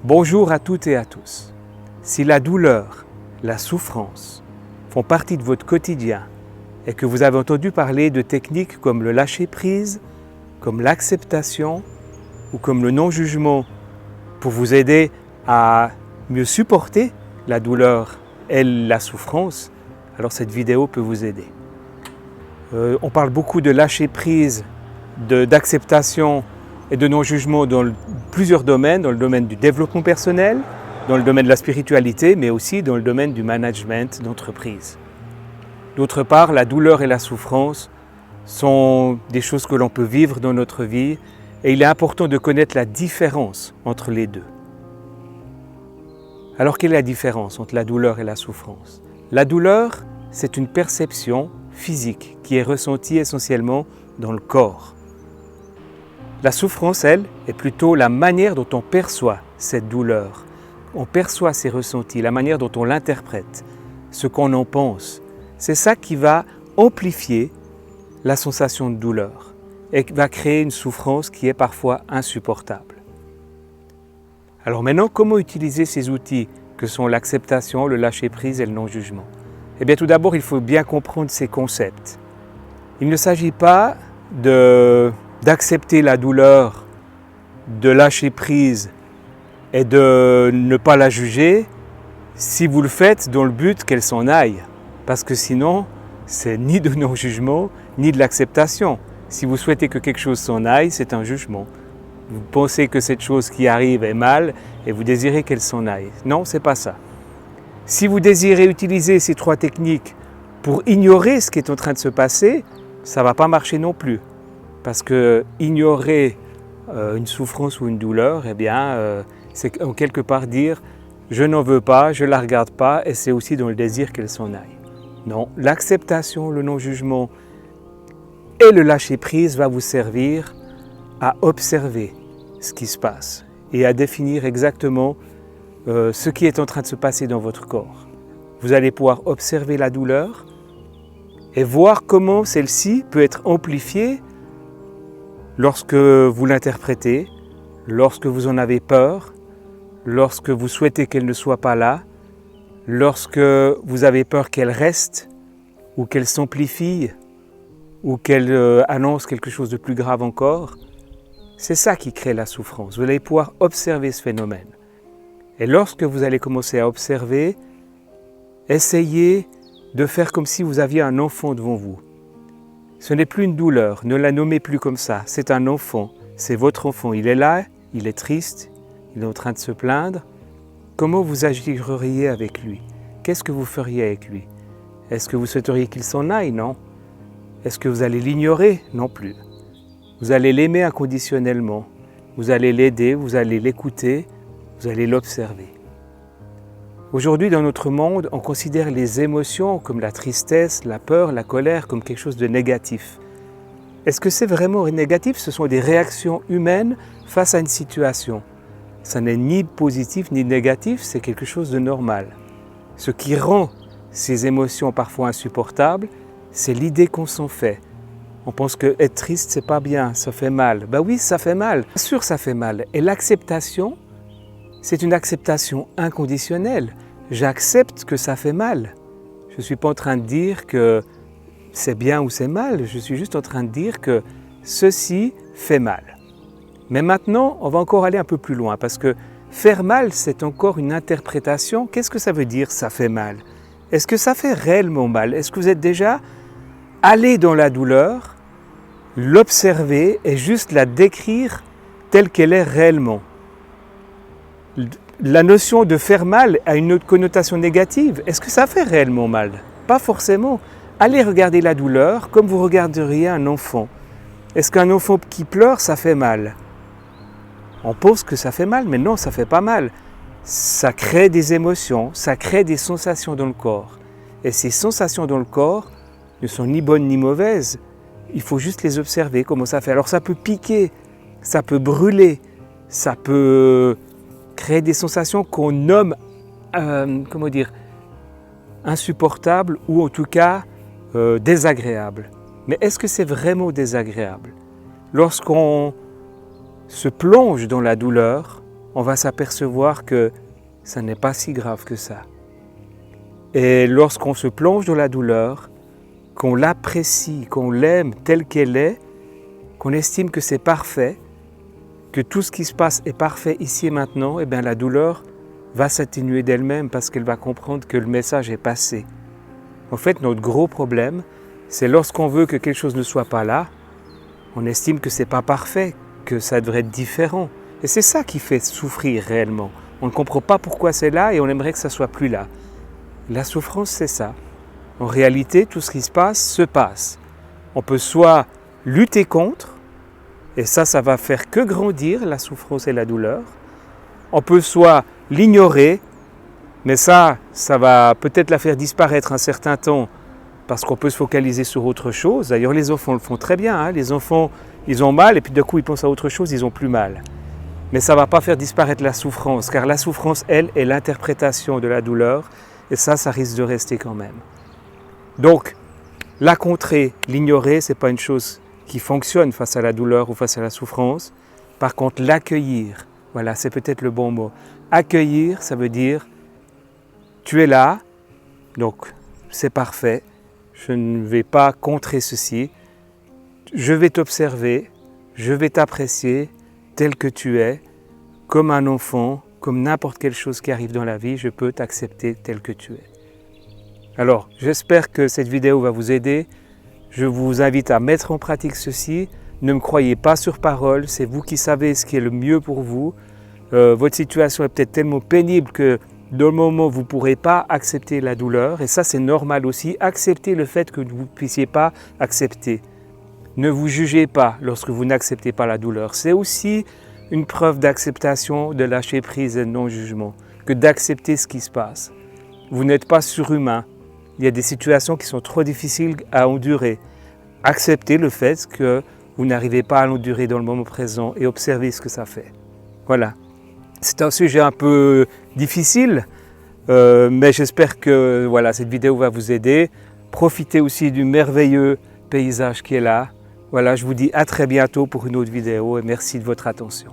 Bonjour à toutes et à tous. Si la douleur, la souffrance font partie de votre quotidien et que vous avez entendu parler de techniques comme le lâcher-prise, comme l'acceptation ou comme le non-jugement pour vous aider à mieux supporter la douleur et la souffrance, alors cette vidéo peut vous aider. On parle beaucoup de lâcher-prise, d'acceptation et de non-jugement dans plusieurs domaines, dans le domaine du développement personnel, dans le domaine de la spiritualité, mais aussi dans le domaine du management d'entreprise. D'autre part, la douleur et la souffrance sont des choses que l'on peut vivre dans notre vie et il est important de connaître la différence entre les deux. Alors, quelle est la différence entre la douleur et la souffrance? La douleur, c'est une perception physique qui est ressentie essentiellement dans le corps. La souffrance, elle, est plutôt la manière dont on perçoit cette douleur. On perçoit ces ressentis, la manière dont on l'interprète, ce qu'on en pense. C'est ça qui va amplifier la sensation de douleur et qui va créer une souffrance qui est parfois insupportable. Alors maintenant, comment utiliser ces outils que sont l'acceptation, le lâcher-prise et le non-jugement? Eh bien, tout d'abord, il faut bien comprendre ces concepts. Il ne s'agit pas d'accepter la douleur, de lâcher prise et de ne pas la juger si vous le faites dans le but qu'elle s'en aille. Parce que sinon, c'est ni de non-jugement, ni de l'acceptation. Si vous souhaitez que quelque chose s'en aille, c'est un jugement. Vous pensez que cette chose qui arrive est mal et vous désirez qu'elle s'en aille. Non, c'est pas ça. Si vous désirez utiliser ces trois techniques pour ignorer ce qui est en train de se passer, ça ne va pas marcher non plus. Parce que ignorer une souffrance ou une douleur, eh bien, c'est en quelque part dire « je n'en veux pas, je ne la regarde pas » et c'est aussi dans le désir qu'elle s'en aille. Non, l'acceptation, le non-jugement et le lâcher-prise va vous servir à observer ce qui se passe et à définir exactement ce qui est en train de se passer dans votre corps. Vous allez pouvoir observer la douleur et voir comment celle-ci peut être amplifiée lorsque vous l'interprétez, lorsque vous en avez peur, lorsque vous souhaitez qu'elle ne soit pas là, lorsque vous avez peur qu'elle reste ou qu'elle s'amplifie ou qu'elle annonce quelque chose de plus grave encore, c'est ça qui crée la souffrance. Vous allez pouvoir observer ce phénomène. Et lorsque vous allez commencer à observer, essayez de faire comme si vous aviez un enfant devant vous. Ce n'est plus une douleur, ne la nommez plus comme ça, c'est un enfant, c'est votre enfant. Il est là, il est triste, il est en train de se plaindre. Comment vous agiriez avec lui? Qu'est-ce que vous feriez avec lui? Est-ce que vous souhaiteriez qu'il s'en aille? Non. Est-ce que vous allez l'ignorer? Non plus. Vous allez l'aimer inconditionnellement, vous allez l'aider, vous allez l'écouter, vous allez l'observer. Aujourd'hui, dans notre monde, on considère les émotions comme la tristesse, la peur, la colère comme quelque chose de négatif. Est-ce que c'est vraiment négatif? Ce sont des réactions humaines face à une situation. Ça n'est ni positif ni négatif, c'est quelque chose de normal. Ce qui rend ces émotions parfois insupportables, c'est l'idée qu'on s'en fait. On pense que être triste, c'est pas bien, ça fait mal. Ben oui, ça fait mal. Bien sûr, ça fait mal. Et l'acceptation, c'est une acceptation inconditionnelle. J'accepte que ça fait mal. Je ne suis pas en train de dire que c'est bien ou c'est mal. Je suis juste en train de dire que ceci fait mal. Mais maintenant, on va encore aller un peu plus loin parce que faire mal, c'est encore une interprétation. Qu'est-ce que ça veut dire, ça fait mal? Est-ce que ça fait réellement mal? Est-ce que vous êtes déjà allé dans la douleur, l'observer et juste la décrire telle qu'elle est réellement? La notion de faire mal a une autre connotation négative. Est-ce que ça fait réellement mal? Pas forcément. Allez regarder la douleur comme vous regarderiez un enfant. Est-ce qu'un enfant qui pleure, ça fait mal? On pense que ça fait mal, mais non, ça fait pas mal. Ça crée des émotions, ça crée des sensations dans le corps. Et ces sensations dans le corps ne sont ni bonnes ni mauvaises. Il faut juste les observer, comment ça fait. Alors ça peut piquer, ça peut brûler, ça peut créer des sensations qu'on nomme, insupportables ou en tout cas désagréables. Mais est-ce que c'est vraiment désagréable? Lorsqu'on se plonge dans la douleur, on va s'apercevoir que ça n'est pas si grave que ça. Et lorsqu'on se plonge dans la douleur, qu'on l'apprécie, qu'on l'aime telle qu'elle est, qu'on estime que c'est parfait, que tout ce qui se passe est parfait ici et maintenant, eh bien la douleur va s'atténuer d'elle-même parce qu'elle va comprendre que le message est passé. En fait, notre gros problème, c'est lorsqu'on veut que quelque chose ne soit pas là, on estime que ce n'est pas parfait, que ça devrait être différent. Et c'est ça qui fait souffrir réellement. On ne comprend pas pourquoi c'est là et on aimerait que ça ne soit plus là. La souffrance, c'est ça. En réalité, tout ce qui se passe. On peut soit lutter contre, et ça va faire que grandir la souffrance et la douleur. On peut soit l'ignorer, mais ça va peut-être la faire disparaître un certain temps, parce qu'on peut se focaliser sur autre chose. D'ailleurs, les enfants le font très bien. Hein. Les enfants, ils ont mal, et puis d'un coup, ils pensent à autre chose, ils ont plus mal. Mais ça ne va pas faire disparaître la souffrance, car la souffrance, elle, est l'interprétation de la douleur, et ça risque de rester quand même. Donc, la contrer, l'ignorer, ce n'est pas une chose qui fonctionne face à la douleur ou face à la souffrance. Par contre, l'accueillir, voilà, c'est peut-être le bon mot. Accueillir, ça veut dire, tu es là, donc c'est parfait, je ne vais pas contrer ceci, je vais t'observer, je vais t'apprécier tel que tu es, comme un enfant, comme n'importe quelle chose qui arrive dans la vie, je peux t'accepter tel que tu es. Alors, j'espère que cette vidéo va vous aider. Je vous invite à mettre en pratique ceci. Ne me croyez pas sur parole, c'est vous qui savez ce qui est le mieux pour vous. Votre situation est peut-être tellement pénible que dans le moment, vous ne pourrez pas accepter la douleur. Et ça, c'est normal aussi. Acceptez le fait que vous ne puissiez pas accepter. Ne vous jugez pas lorsque vous n'acceptez pas la douleur. C'est aussi une preuve d'acceptation, de lâcher prise et de non-jugement, que d'accepter ce qui se passe. Vous n'êtes pas surhumain. Il y a des situations qui sont trop difficiles à endurer. Acceptez le fait que vous n'arrivez pas à l'endurer dans le moment présent et observez ce que ça fait. Voilà. C'est un sujet un peu difficile, mais j'espère que voilà, cette vidéo va vous aider. Profitez aussi du merveilleux paysage qui est là. Voilà, je vous dis à très bientôt pour une autre vidéo et merci de votre attention.